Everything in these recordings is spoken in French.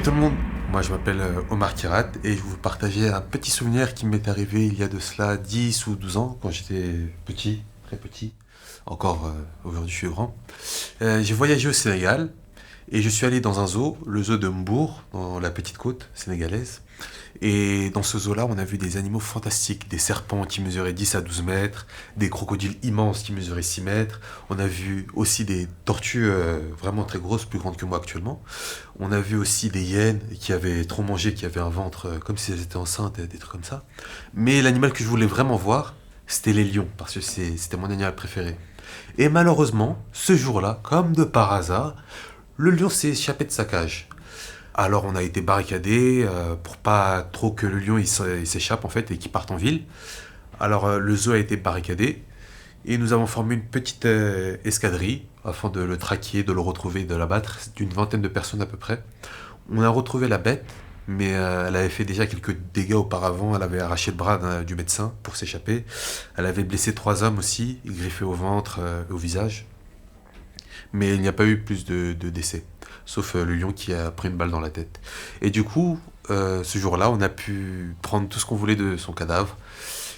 Salut tout le monde, moi je m'appelle Omar Kirat et je vais vous partager un petit souvenir qui m'est arrivé il y a de cela 10 ou 12 ans quand j'étais petit, très petit. Encore aujourd'hui je suis grand. J'ai voyagé au Sénégal et je suis allé dans un zoo, le zoo de Mbour, dans la petite côte sénégalaise. Et dans ce zoo-là, on a vu des animaux fantastiques, des serpents qui mesuraient 10 à 12 mètres, des crocodiles immenses qui mesuraient 6 mètres. On a vu aussi des tortues vraiment très grosses, plus grandes que moi actuellement. On a vu aussi des hyènes qui avaient trop mangé, qui avaient un ventre comme si elles étaient enceintes, des trucs comme ça. Mais l'animal que je voulais vraiment voir, c'était les lions, parce que c'était mon animal préféré. Et malheureusement, ce jour-là, comme de par hasard, le lion s'est échappé de sa cage. Alors on a été barricadé pour pas trop que le lion il s'échappe en fait et qu'il parte en ville. Alors le zoo a été barricadé et nous avons formé une petite escadrille afin de le traquer, de le retrouver, de l'abattre. C'est une vingtaine de personnes à peu près. On a retrouvé la bête, mais elle avait fait déjà quelques dégâts auparavant. Elle avait arraché le bras du médecin pour s'échapper. Elle avait blessé 3 hommes aussi, griffé au ventre et au visage. Mais il n'y a pas eu plus de décès, sauf le lion qui a pris une balle dans la tête. Et du coup, ce jour-là, on a pu prendre tout ce qu'on voulait de son cadavre.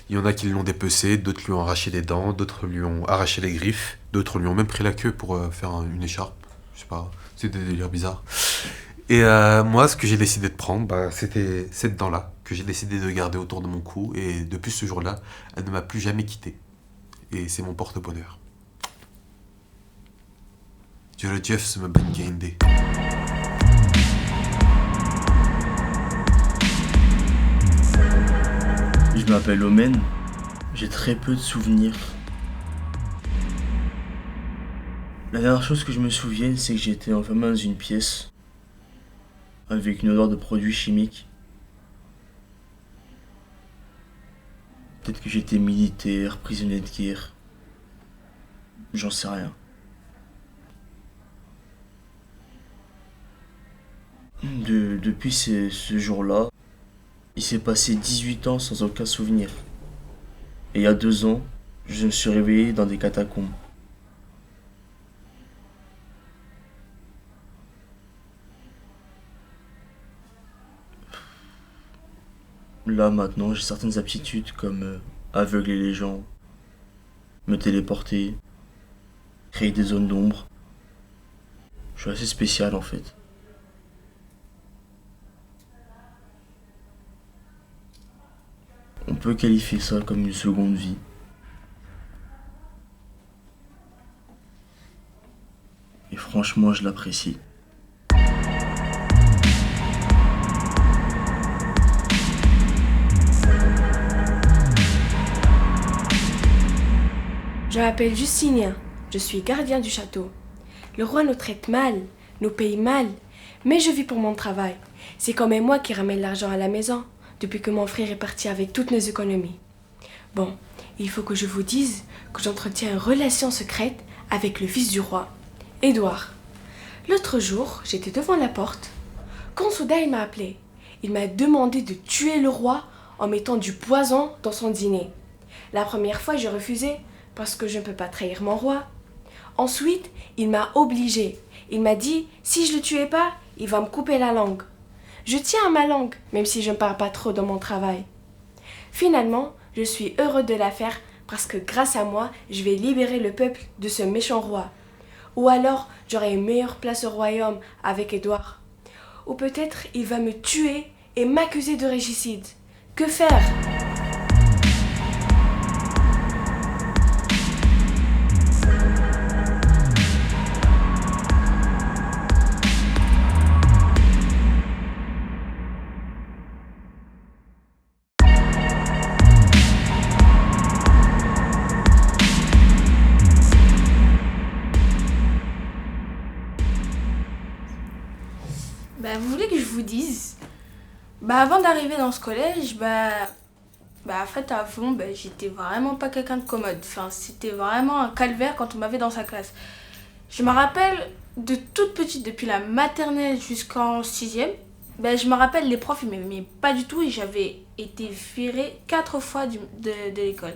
Il y en a qui l'ont dépecé, d'autres lui ont arraché les dents, d'autres lui ont arraché les griffes, d'autres lui ont même pris la queue pour faire une écharpe. Je sais pas, c'est des délires bizarres. Et moi, ce que j'ai décidé de prendre, c'était cette dent-là, que j'ai décidé de garder autour de mon cou. Et depuis ce jour-là, elle ne m'a plus jamais quitté. Et c'est mon porte-bonheur. Jërëjëf sama bañ gaynde. Je m'appelle Omen, j'ai très peu de souvenirs. La dernière chose que je me souviens, c'est que j'étais enfermé dans une pièce avec une odeur de produits chimiques. Peut-être que j'étais militaire, prisonnier de guerre. J'en sais rien. Depuis ce jour-là, il s'est passé 18 ans sans aucun souvenir. Et il y a 2 ans, je me suis réveillé dans des catacombes. Là maintenant, j'ai certaines aptitudes comme aveugler les gens, me téléporter, créer des zones d'ombre. Je suis assez spécial en fait. On peut qualifier ça comme une seconde vie. Et franchement, je l'apprécie. Je m'appelle Justinien, je suis gardien du château. Le roi nous traite mal, nous paye mal, mais je vis pour mon travail. C'est quand même moi qui ramène l'argent à la maison, depuis que mon frère est parti avec toutes nos économies. Bon, il faut que je vous dise que j'entretiens une relation secrète avec le fils du roi, Édouard. L'autre jour, j'étais devant la porte, quand soudain il m'a appelé. Il m'a demandé de tuer le roi en mettant du poison dans son dîner. La première fois, j'ai refusé, parce que je ne peux pas trahir mon roi. Ensuite, il m'a obligée. Il m'a dit, si je le tuais pas, il va me couper la langue. Je tiens à ma langue, même si je ne parle pas trop dans mon travail. Finalement, je suis heureux de la faire parce que grâce à moi, je vais libérer le peuple de ce méchant roi. Ou alors, j'aurai une meilleure place au royaume avec Édouard. Ou peut-être il va me tuer et m'accuser de régicide. Que faire ? Vous voulez que je vous dise? Avant d'arriver dans ce collège, en fait, avant, j'étais vraiment pas quelqu'un de commode. Enfin, c'était vraiment un calvaire quand on m'avait dans sa classe. Je me rappelle de toute petite, depuis la maternelle jusqu'en 6e, je me rappelle les profs, ils m'aimaient pas du tout et j'avais été virée 4 fois de l'école.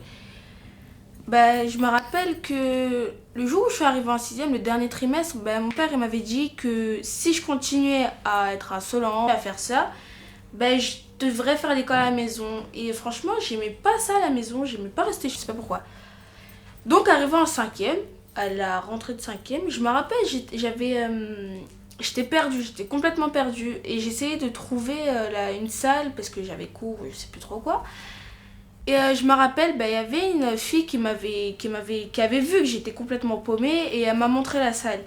Bah, je me rappelle que le jour où je suis arrivée en sixième, le dernier trimestre, bah, mon père il m'avait dit que si je continuais à être insolent, à faire ça, bah, je devrais faire l'école à la maison. Et franchement, j'aimais pas ça à la maison, j'aimais pas rester, je sais pas pourquoi. Donc, arrivé en cinquième, à la rentrée de cinquième, je me rappelle, j'étais perdue, j'étais complètement perdue. Et j'essayais de trouver une salle parce que j'avais cours, je sais plus trop quoi. Et je me rappelle, bah, y avait une fille qui avait vu que j'étais complètement paumée et elle m'a montré la salle.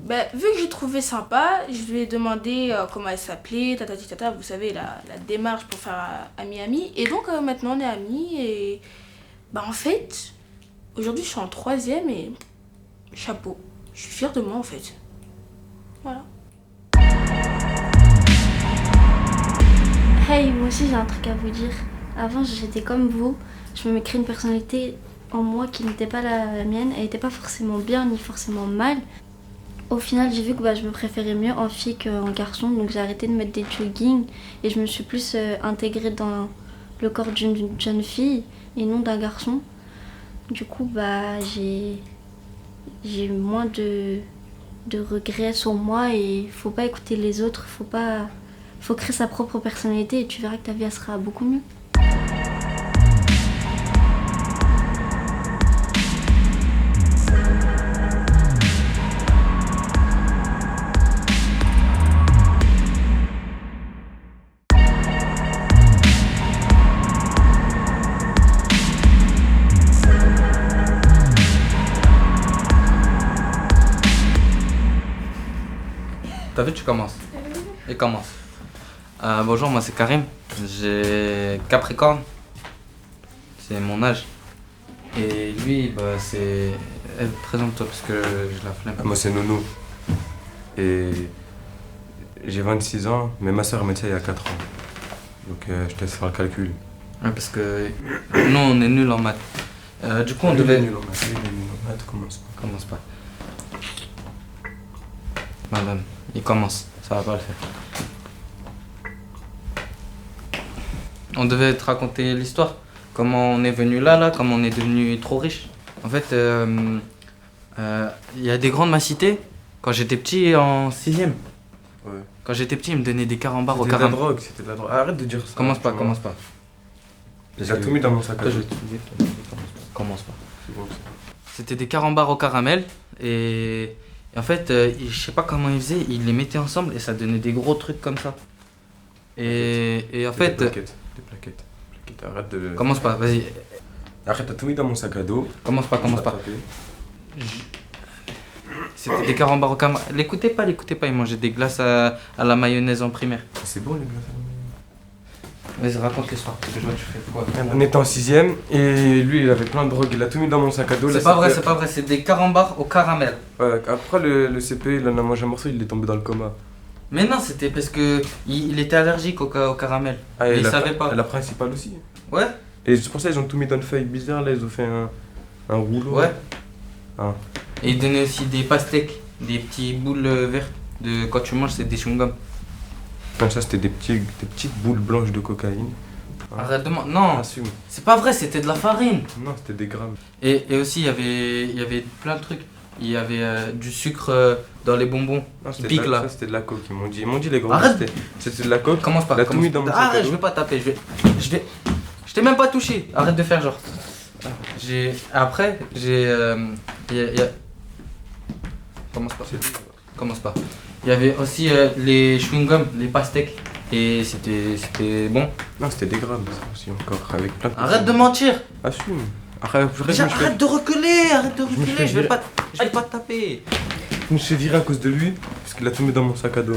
Bah, vu que j'ai trouvé sympa, je lui ai demandé comment elle s'appelait, tatati tata, vous savez, la démarche pour faire ami-ami. Et donc maintenant on est amis et bah, en fait, aujourd'hui je suis en troisième et chapeau. Je suis fière de moi en fait. Voilà. Hey, moi aussi j'ai un truc à vous dire. Avant, j'étais comme vous. Je me crée une personnalité en moi qui n'était pas la mienne. Elle n'était pas forcément bien ni forcément mal. Au final, j'ai vu que je me préférais mieux en fille qu'en garçon. Donc j'ai arrêté de mettre des joggings et je me suis plus intégrée dans le corps d'une jeune fille et non d'un garçon. Du coup, j'ai moins de regrets sur moi et faut pas écouter les autres. Faut créer sa propre personnalité et tu verras que ta vie elle sera beaucoup mieux. T'as vu, tu commences. Et commence. Bonjour, moi c'est Karim. J'ai Capricorne. C'est mon âge. Et lui, c'est... Présente-toi parce que je la flemme. Moi c'est Nounou. Et j'ai 26 ans, mais ma soeur m'a dit ça il y a 4 ans. Donc je te laisse faire le calcul. Ouais, parce que nous on est nuls en maths. Du coup on devait... Nul en maths, lui, il est nul en maths, Commence pas. Madame, il commence. Ça va pas le faire. On devait te raconter l'histoire. Comment on est venu là, comment on est devenu trop riche. En fait, il y a des grands de ma cité. Quand j'étais petit, en 6ème. Ouais. Quand j'étais petit, ils me donnaient des carambars au C'était de la caram. drogue, c'était de la drogue. Arrête de dire ça. Commence pas, tu vois. commence pas. J'ai tout mis dans mon sac à Après, je dos. vais te dire, commence pas. C'est bon, C'était des carambars au caramel et en fait, je sais pas comment ils faisaient, ils les mettaient ensemble et ça donnait des gros trucs comme ça. Et en Des fait, plaquettes. Arrête de... commence pas, vas-y, Arrête, t'as tout mis dans mon sac à dos. commence pas. Attrapé. C'était des carambars au caramel. L'écoutez pas, ils mangeaient des glaces à la mayonnaise en primaire. C'est bon les gars. Vas-y, raconte l'histoire, parce que je vois que tu fais quoi. On était en 6ème et lui il avait plein de drogue, il a tout mis dans mon sac à dos. C'est pas vrai, c'est des carambars au caramel. Ouais, après le CP il en a mangé un morceau, il est tombé dans le coma. Mais non, c'était parce que il était allergique au caramel. Ah, Et il la- savait pas. La principale aussi. Ouais, Et c'est pour ça ils ont tout mis dans une feuille bizarre là, ils ont fait un rouleau. ouais. Ah. Et il donnait aussi des pastèques, des petits boules vertes. Quand tu manges, c'est des chewing-gums. Comme ça c'était des petites boules blanches de cocaïne. Ah. Arrête de non, Assume. c'est pas vrai, c'était de la farine. Non, c'était des grammes. Et aussi, il y avait plein de trucs. Il y avait du sucre dans les bonbons. Non, Qui c'était pique de la, là. ça, c'était de la coke, ils m'ont dit les gros. Arrête. C'était de la coke. Commence pas. Il a tout mis dans mon sac à Arrête, dos. je vais pas taper. Je t'ai même pas touché. Arrête de faire genre. Après, Commence pas. Il y avait aussi les chewing-gums, les pastèques. Et c'était bon. Non, c'était des grammes ça aussi encore avec plein de. Arrête de mentir. Assume. Arrête, Déjà, arrête de reculer, me fais je vais virer. pas te taper. Je me suis viré à cause de lui parce qu'il a tout mis dans mon sac à dos.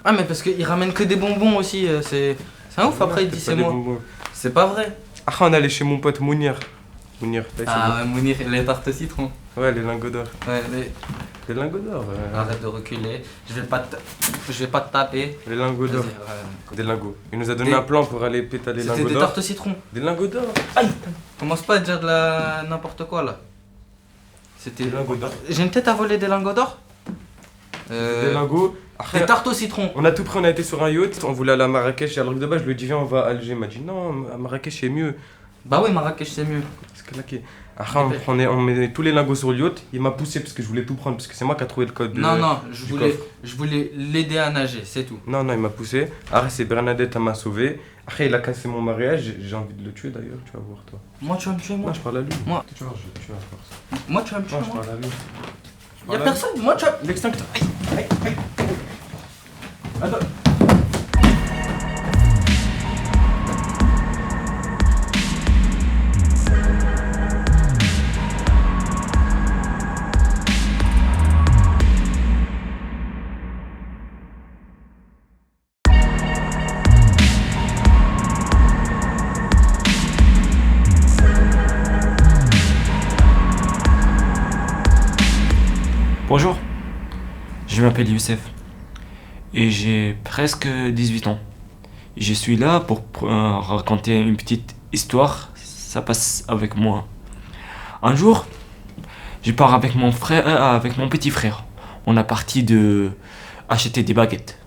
Ah mais parce qu'il ramène que des bonbons aussi, c'est un ouf, après il dit c'est moi. C'est pas vrai. Ah, on allait chez mon pote Mounir. Mounir, t'as essayé Ah ouais, Mounir, les tartes au citron. Ouais, les lingots d'or. Ouais, Les lingots d'or. arrête de reculer, je vais pas te taper. Les lingots Vas-y, d'or. ouais. Des lingots. Il nous a donné Des- un plan pour aller pétaler les C'était lingots des d'or. tartes au citron. Des lingots d'or. Commence pas à dire n'importe quoi là. C'était. Des lingots d'or. J'ai une tête à voler des lingots d'or. Des lingots. Des Après, tartes au citron. on a tout pris, on a été sur un yacht. On voulait aller à Marrakech. Alors de base, je lui ai dit, viens, on va à Alger. Il m'a dit, non, à Marrakech, c'est mieux. Bah oui, Marrakech c'est mieux. Parce que là, après, on met tous les lingots sur le yacht. Il m'a poussé parce que je voulais tout prendre, parce que c'est moi qui a trouvé le code. Non, du coffre. je voulais l'aider à nager, c'est tout. Non, il m'a poussé. Après, c'est Bernadette, elle m'a sauvé. Après, il a cassé mon mariage. J'ai envie de le tuer d'ailleurs, tu vas voir toi. Moi, tu vas me tuer, moi. Moi, je parle à lui. Moi. Tu vas voir, je vais le tuer à force. Moi, tu vas me tuer, Moi, je moi. parle à lui. Y'a personne, moi, tu vas. L'extincteur. Aïe. Attends. Bonjour, je m'appelle Youssef et j'ai presque 18 ans. Je suis là pour raconter une petite histoire, ça passe avec moi. Un jour, je pars avec mon frère, avec mon petit frère. On a parti acheter des baguettes.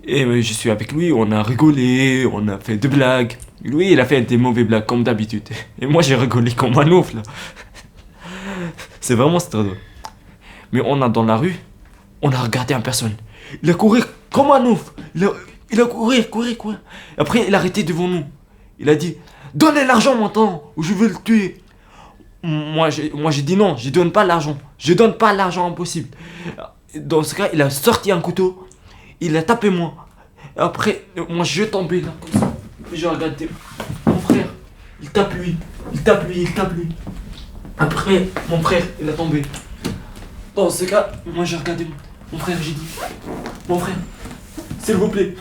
Et je suis avec lui, on a rigolé, on a fait des blagues. Lui, il a fait des mauvaises blagues comme d'habitude. Et moi, j'ai rigolé comme un ouf là. C'est vraiment très drôle. Mais on a dans la rue, on a regardé une personne. Il a couru comme un ouf. Il a couru. Après, il a arrêté devant nous. Il a dit, donnez l'argent maintenant ou je vais le tuer. Moi, j'ai dit non, je donne pas l'argent. Je donne pas l'argent, impossible. Dans ce cas, il a sorti un couteau. Il a tapé moi. Après, moi, je suis tombé là, comme ça. J'ai regardé mon frère. Il tape lui. Après, mon frère, il a tombé. Dans ce cas, moi j'ai regardé mon frère, j'ai dit, mon frère, s'il vous plaît,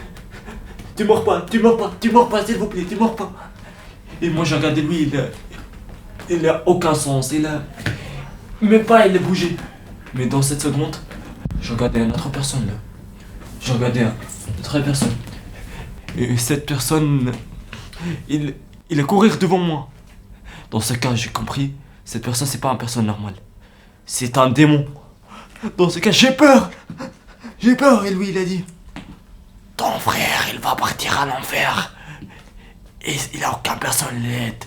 tu meurs pas, s'il vous plaît, tu meurs pas. Et moi j'ai regardé lui, il a aucun sens, même pas il a bougé. Mais dans cette seconde, j'ai regardé une autre personne là. Et cette personne, il a couru devant moi. Dans ce cas, j'ai compris, cette personne c'est pas une personne normale. C'est un démon. Dans ce cas, j'ai peur. Et lui, il a dit, ton frère, il va partir à l'enfer. Et il a aucun personne l'aide.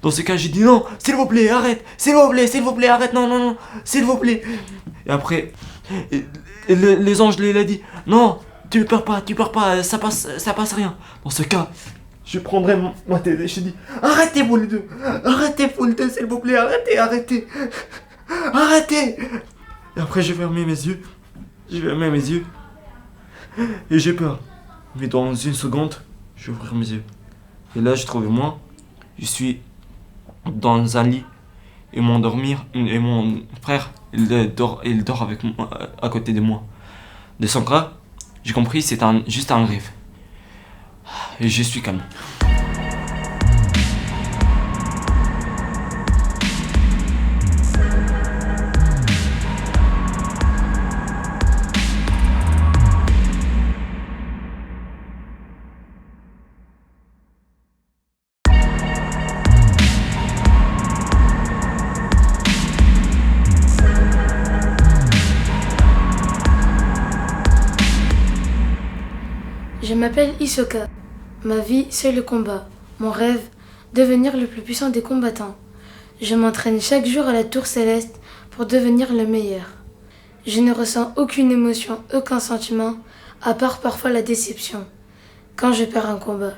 Dans ce cas, j'ai dit non, s'il vous plaît, arrête. S'il vous plaît, arrête. Non, s'il vous plaît. Et après, les anges, il a dit, non, tu peurs pas, ça passe rien. Dans ce cas, je prendrai ma tête et je dis, arrêtez vous les deux, s'il vous plaît, arrêtez. Et après j'ai fermé mes yeux. Et j'ai peur. Mais dans une seconde, je vais ouvrir mes yeux. Et là je trouve moi, je suis dans un lit. Et mon frère, il dort avec moi, à côté de moi. De son cas, j'ai compris c'est juste un rêve. Et je suis calme. Je m'appelle Hisoka. Ma vie, c'est le combat. Mon rêve, devenir le plus puissant des combattants. Je m'entraîne chaque jour à la tour céleste pour devenir le meilleur. Je ne ressens aucune émotion, aucun sentiment, à part parfois la déception. Quand je perds un combat.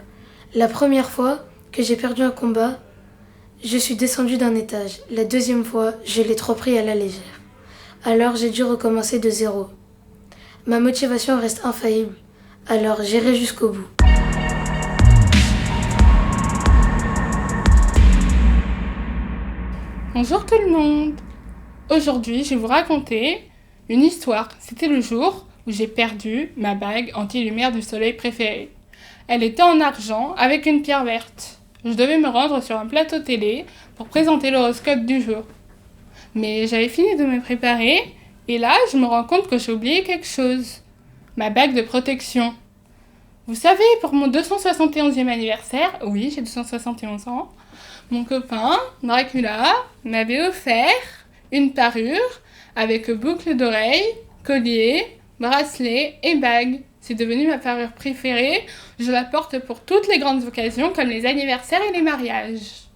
La première fois que j'ai perdu un combat, je suis descendue d'un étage. La deuxième fois, je l'ai trop pris à la légère. Alors j'ai dû recommencer de zéro. Ma motivation reste infaillible. Alors j'irai jusqu'au bout. Bonjour tout le monde. Aujourd'hui, je vais vous raconter une histoire. C'était le jour où j'ai perdu ma bague anti-lumière du soleil préférée. Elle était en argent avec une pierre verte. Je devais me rendre sur un plateau télé pour présenter l'horoscope du jour. Mais j'avais fini de me préparer et là, je me rends compte que j'ai oublié quelque chose. Ma bague de protection. Vous savez, pour mon 271e anniversaire, oui, j'ai 271 ans, mon copain, Dracula, m'avait offert une parure avec boucle d'oreille, collier, bracelet et bague. C'est devenu ma parure préférée. Je la porte pour toutes les grandes occasions, comme les anniversaires et les mariages.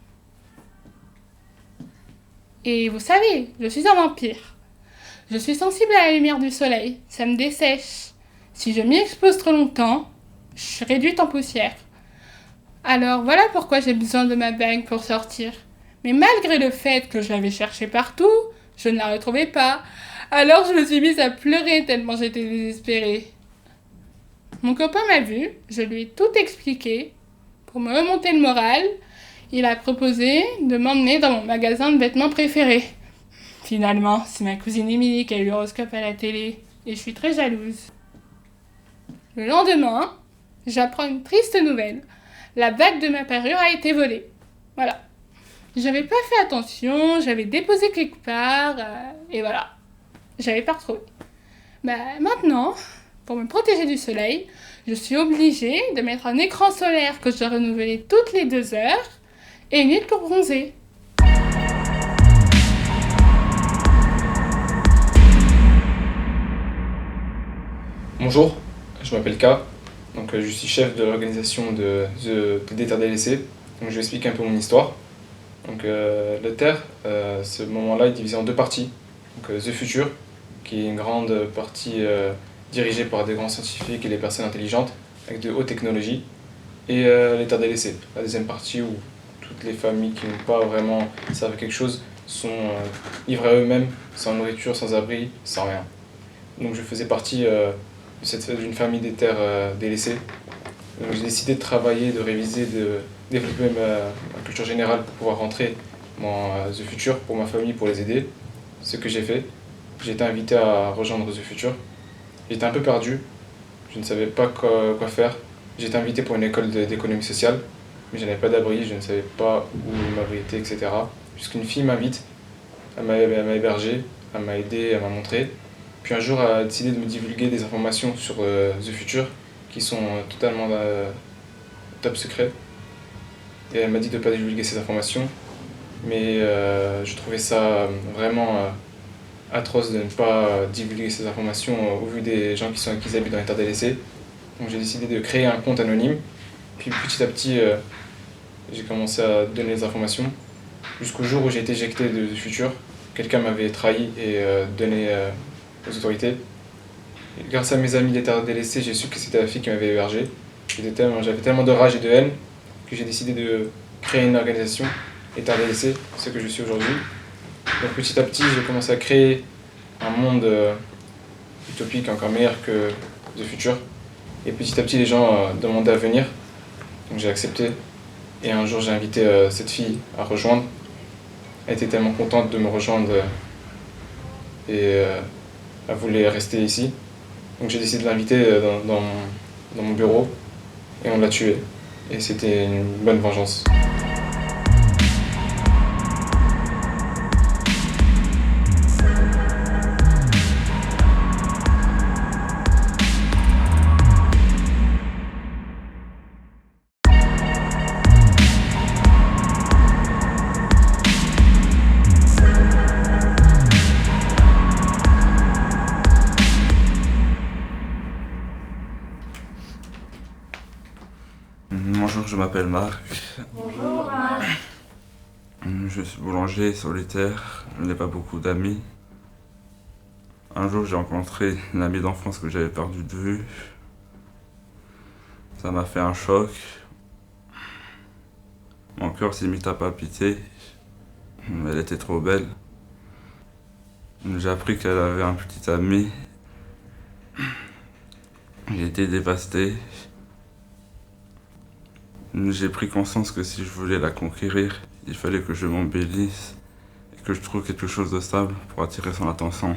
Et vous savez, je suis un vampire. Je suis sensible à la lumière du soleil, ça me dessèche. Si je m'y expose trop longtemps, je suis réduite en poussière. Alors voilà pourquoi j'ai besoin de ma bague pour sortir. Mais malgré le fait que je l'avais cherchée partout, je ne la retrouvais pas. Alors je me suis mise à pleurer tellement j'étais désespérée. Mon copain m'a vu, je lui ai tout expliqué. Pour me remonter le moral, il a proposé de m'emmener dans mon magasin de vêtements préféré. Finalement, c'est ma cousine Émilie qui a eu l'horoscope à la télé, et je suis très jalouse. Le lendemain, j'apprends une triste nouvelle. La bague de ma parure a été volée. Voilà. J'avais pas fait attention, j'avais déposé quelque part, et voilà. J'avais pas retrouvé. Maintenant, pour me protéger du soleil, je suis obligée de mettre un écran solaire que je dois renouveler toutes les 2 heures, et une huile pour bronzer. Bonjour, je m'appelle K, donc je suis chef de l'organisation des Terres délaissées. Donc je vais expliquer un peu mon histoire. Donc le Terre, ce moment-là est divisé en 2 parties. Donc The Future, qui est une grande partie dirigée par des grands scientifiques et des personnes intelligentes avec de hautes technologies, et les Terres délaissées, la deuxième partie où toutes les familles qui n'ont pas vraiment servi à quelque chose sont livrées à eux-mêmes, sans nourriture, sans abri, sans rien. Donc je faisais partie d'une famille des terres délaissées. Donc j'ai décidé de travailler, de réviser, de développer ma culture générale pour pouvoir rentrer dans The Future, pour ma famille, pour les aider. Ce que j'ai fait. J'ai été invité à rejoindre The Future. J'étais un peu perdu, je ne savais pas quoi faire. J'ai été invité pour une école d'économie sociale, mais je n'avais pas d'abri, je ne savais pas où m'abriter, etc. Puisqu'une fille m'invite, elle m'a hébergé, elle m'a aidé, elle m'a montré. Puis un jour, elle a décidé de me divulguer des informations sur The Future qui sont totalement top secret. Et elle m'a dit de ne pas divulguer ces informations, mais je trouvais ça vraiment atroce de ne pas divulguer ces informations au vu des gens qui habitent dans les terres délaissées. Donc j'ai décidé de créer un compte anonyme, puis petit à petit j'ai commencé à donner les informations jusqu'au jour où j'ai été éjecté de The Future. Quelqu'un m'avait trahi et donné aux autorités. Et grâce à mes amis des terres délaissées, j'ai su que c'était la fille qui m'avait hébergé. J'avais tellement de rage et de haine que j'ai décidé de créer une organisation, les terres délaissées, ce que je suis aujourd'hui. Donc petit à petit, j'ai commencé à créer un monde utopique encore meilleur que The Future. Et petit à petit, les gens demandaient à venir, donc j'ai accepté. Et un jour, j'ai invité cette fille à rejoindre. Elle était tellement contente de me rejoindre et elle voulait rester ici. Donc j'ai décidé de l'inviter dans mon bureau et on l'a tuée. Et c'était une bonne vengeance. Bonjour, je m'appelle Marc. Bonjour Marc. Je suis boulanger solitaire, je n'ai pas beaucoup d'amis. Un jour, j'ai rencontré une amie d'enfance que j'avais perdu de vue. Ça m'a fait un choc. Mon cœur s'est mis à palpiter. Elle était trop belle. J'ai appris qu'elle avait un petit ami. J'ai été dévasté. J'ai pris conscience que si je voulais la conquérir, il fallait que je m'embellisse et que je trouve quelque chose de stable pour attirer son attention.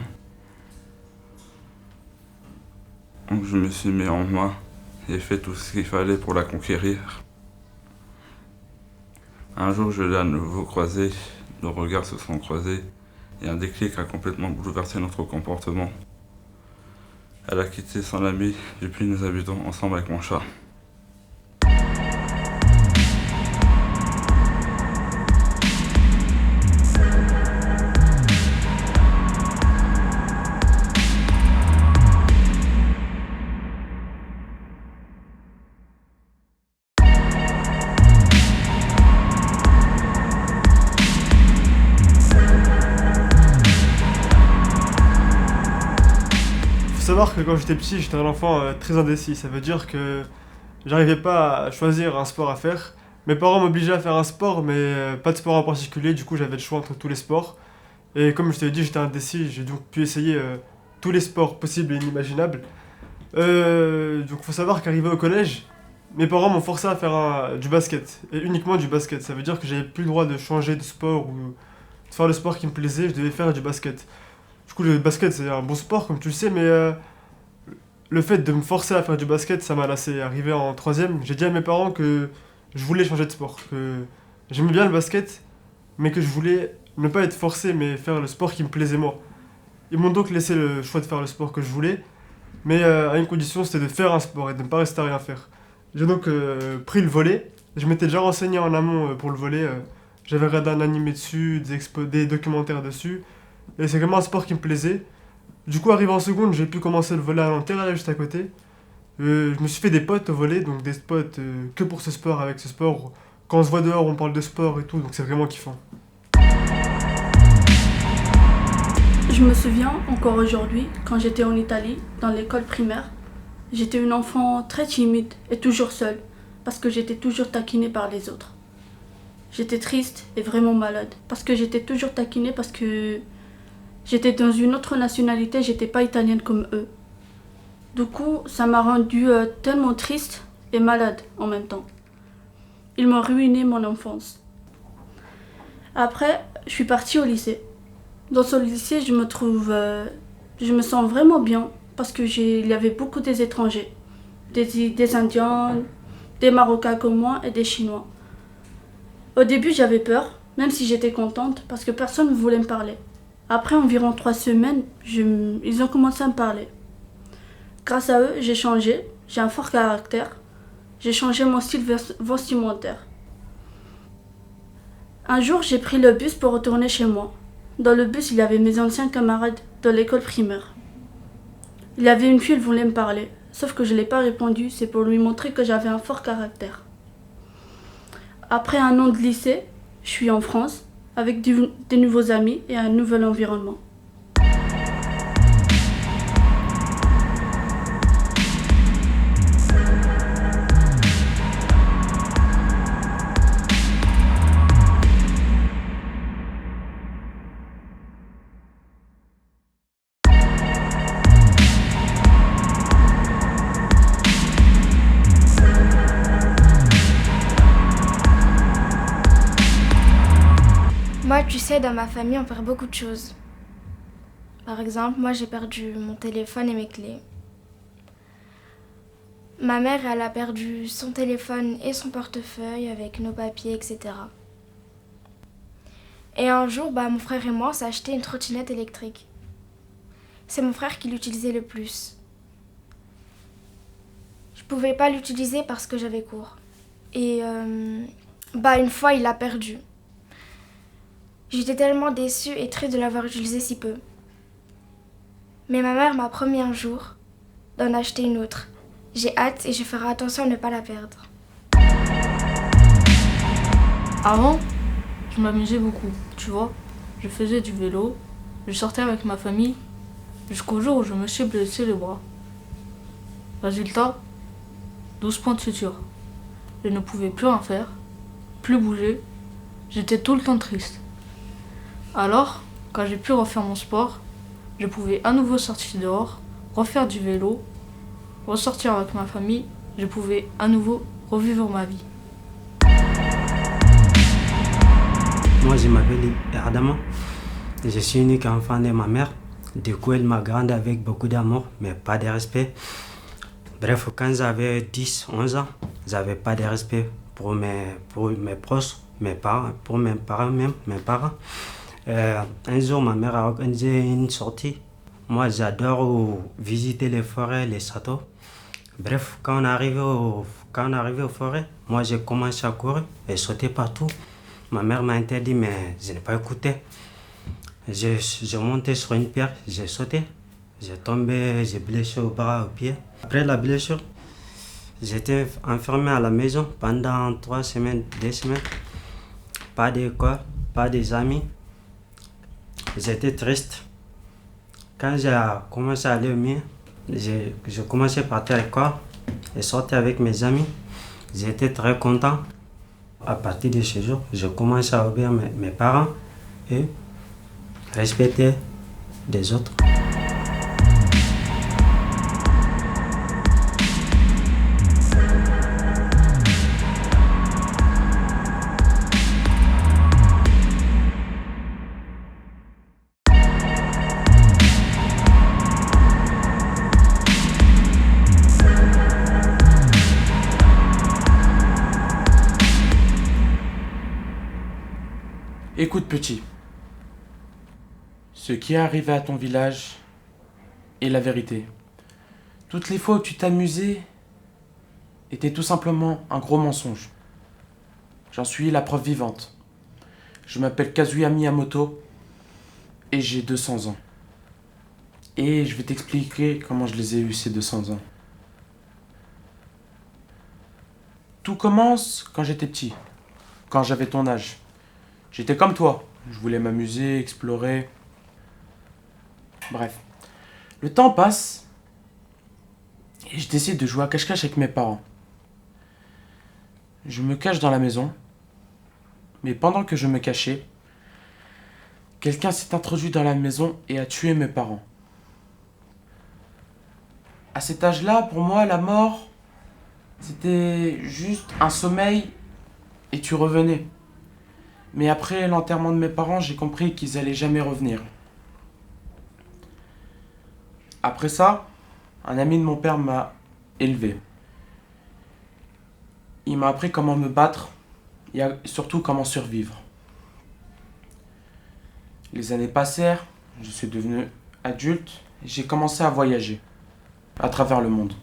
Donc je me suis mis en main et fait tout ce qu'il fallait pour la conquérir. Un jour, je l'ai à nouveau croisée, nos regards se sont croisés et un déclic a complètement bouleversé notre comportement. Elle a quitté son ami, depuis nous habitons ensemble avec mon chat. savoir que quand j'étais petit, j'étais un enfant très indécis. Ça veut dire que j'arrivais pas à choisir un sport à faire. Mes parents m'obligeaient à faire un sport, mais pas de sport en particulier. Du coup, j'avais le choix entre tous les sports. Et comme je t'avais dit, j'étais indécis. J'ai donc pu essayer tous les sports possibles et inimaginables. Donc, faut savoir qu'arrivé au collège, mes parents m'ont forcé à faire du basket. Et uniquement du basket. Ça veut dire que j'avais plus le droit de changer de sport ou de faire le sport qui me plaisait. Je devais faire du basket. Du coup, le basket, c'est un bon sport, comme tu le sais, mais le fait de me forcer à faire du basket, ça m'a lassé. Arrivé en troisième, j'ai dit à mes parents que je voulais changer de sport, que j'aimais bien le basket, mais que je voulais ne pas être forcé, mais faire le sport qui me plaisait moi. Ils m'ont donc laissé le choix de faire le sport que je voulais, mais à une condition, c'était de faire un sport et de ne pas rester à rien faire. J'ai donc pris le volley. Je m'étais déjà renseigné en amont pour le volley. J'avais regardé un animé dessus, des documentaires dessus. Et c'est vraiment un sport qui me plaisait. Du coup, arrivé en seconde, j'ai pu commencer le volley à l'intérieur, juste à côté. Je me suis fait des potes au volley, donc des potes que pour ce sport, avec ce sport. Quand on se voit dehors, on parle de sport et tout, donc c'est vraiment kiffant. Je me souviens encore aujourd'hui, quand j'étais en Italie, dans l'école primaire, j'étais une enfant très timide et toujours seule, parce que j'étais toujours taquinée par les autres. J'étais triste et vraiment malade, parce que j'étais toujours taquinée, parce que j'étais dans une autre nationalité, j'étais pas italienne comme eux. Du coup, ça m'a rendue tellement triste et malade en même temps. Ils m'ont ruiné mon enfance. Après, je suis partie au lycée. Dans ce lycée, je me sens vraiment bien parce que il y avait beaucoup des étrangers, des Indiens, des Marocains comme moi et des Chinois. Au début, j'avais peur, même si j'étais contente parce que personne ne voulait me parler. Après environ 3 semaines, ils ont commencé à me parler. Grâce à eux, j'ai changé, j'ai un fort caractère, j'ai changé mon style vestimentaire. Un jour, j'ai pris le bus pour retourner chez moi. Dans le bus, il y avait mes anciens camarades de l'école primaire. Il y avait une fille, elle voulait me parler, sauf que je ne l'ai pas répondu, c'est pour lui montrer que j'avais un fort caractère. Après un an de lycée, je suis en France, avec des nouveaux amis et un nouvel environnement. Moi, tu sais, dans ma famille, on perd beaucoup de choses. Par exemple, moi, j'ai perdu mon téléphone et mes clés. Ma mère, elle a perdu son téléphone et son portefeuille avec nos papiers, etc. Et un jour, mon frère et moi, on s'est acheté une trottinette électrique. C'est mon frère qui l'utilisait le plus. Je pouvais pas l'utiliser parce que j'avais cours. Et une fois, il l'a perdu. J'étais tellement déçue et triste de l'avoir utilisé si peu. Mais ma mère m'a promis un jour d'en acheter une autre. J'ai hâte et je ferai attention à ne pas la perdre. Avant, je m'amusais beaucoup, tu vois. Je faisais du vélo, je sortais avec ma famille, jusqu'au jour où je me suis blessé le bras. Résultat, 12 points de suture. Je ne pouvais plus rien faire, plus bouger, j'étais tout le temps triste. Alors, quand j'ai pu refaire mon sport, je pouvais à nouveau sortir dehors, refaire du vélo, ressortir avec ma famille, je pouvais à nouveau revivre ma vie. Moi, je m'appelle Adama. Je suis unique enfant de ma mère. Du coup, elle m'a grandi avec beaucoup d'amour, mais pas de respect. Bref, quand j'avais 10, 11 ans, j'avais pas de respect pour mes proches, mes parents, pour mes parents même, mes parents. Un jour, ma mère a organisé une sortie. Moi, j'adore visiter les forêts, les châteaux. Bref, quand on est arrivé aux forêts, moi, j'ai commencé à courir et sauter partout. Ma mère m'a interdit, mais je n'ai pas écouté. J'ai monté sur une pierre, j'ai sauté. J'ai tombé, j'ai blessé au bras, au pied. Après la blessure, j'étais enfermé à la maison pendant 2 semaines. Pas d'école, pas des amis. J'étais triste. Quand j'ai commencé à aller mieux, je commençais à partir à l'école et sortir avec mes amis. J'étais très content. À partir de ce jour, je commence à obéir mes parents et respecter les autres. Écoute petit, ce qui est arrivé à ton village est la vérité. Toutes les fois où tu t'amusais étaient tout simplement un gros mensonge. J'en suis la preuve vivante. Je m'appelle Kazuya Miyamoto et j'ai 200 ans. Et je vais t'expliquer comment je les ai eus ces 200 ans. Tout commence quand j'étais petit, quand j'avais ton âge. J'étais comme toi, je voulais m'amuser, explorer. Bref, le temps passe et je décide de jouer à cache-cache avec mes parents. Je me cache dans la maison, mais pendant que je me cachais, quelqu'un s'est introduit dans la maison et a tué mes parents. À cet âge-là, pour moi, la mort, c'était juste un sommeil et tu revenais. Mais après l'enterrement de mes parents, j'ai compris qu'ils allaient jamais revenir. Après ça, un ami de mon père m'a élevé. Il m'a appris comment me battre et surtout comment survivre. Les années passèrent, je suis devenu adulte et j'ai commencé à voyager à travers le monde.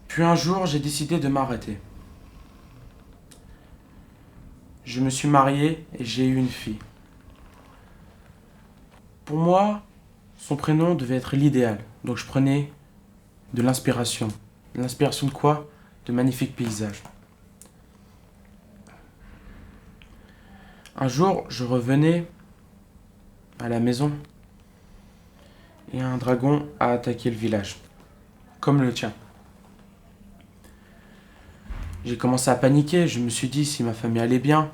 Puis un jour, j'ai décidé de m'arrêter. Je me suis marié et j'ai eu une fille. Pour moi, son prénom devait être l'idéal. Donc je prenais de l'inspiration. L'inspiration de quoi? De magnifiques paysages. Un jour, je revenais à la maison et un dragon a attaqué le village, comme le tien. J'ai commencé à paniquer, je me suis dit si ma famille allait bien.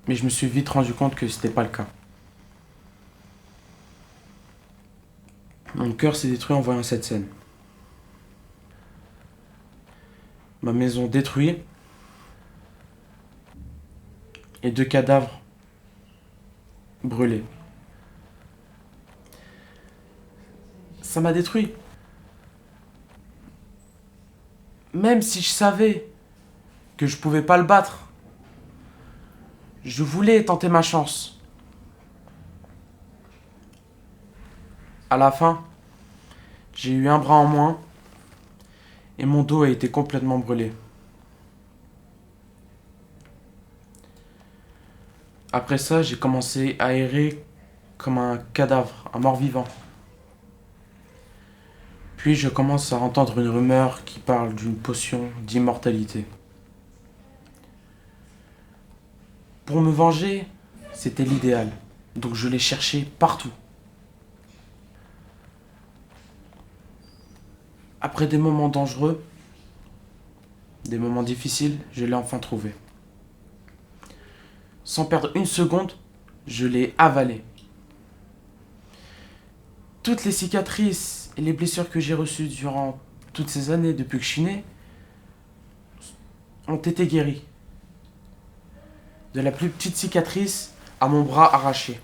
Mais je me suis vite rendu compte que c'était pas le cas. Mon cœur s'est détruit en voyant cette scène. Ma maison détruite et 2 cadavres brûlés. Ça m'a détruit. Même si je savais que je pouvais pas le battre, je voulais tenter ma chance. À la fin, j'ai eu un bras en moins et mon dos a été complètement brûlé. Après ça, j'ai commencé à errer comme un cadavre, un mort-vivant. Puis je commence à entendre une rumeur qui parle d'une potion d'immortalité. Pour me venger, c'était l'idéal. Donc je l'ai cherché partout. Après des moments dangereux, des moments difficiles, je l'ai enfin trouvé. Sans perdre une seconde, je l'ai avalé. Toutes les cicatrices et les blessures que j'ai reçues durant toutes ces années depuis que je suis né ont été guéries. De la plus petite cicatrice à mon bras arraché.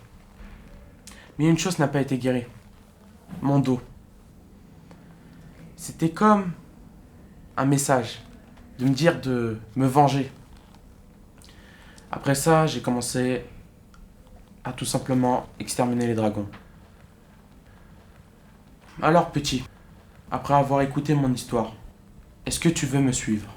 Mais une chose n'a pas été guérie. Mon dos. C'était comme un message de me dire de me venger. Après ça, j'ai commencé à tout simplement exterminer les dragons. Alors petit, après avoir écouté mon histoire, est-ce que tu veux me suivre ?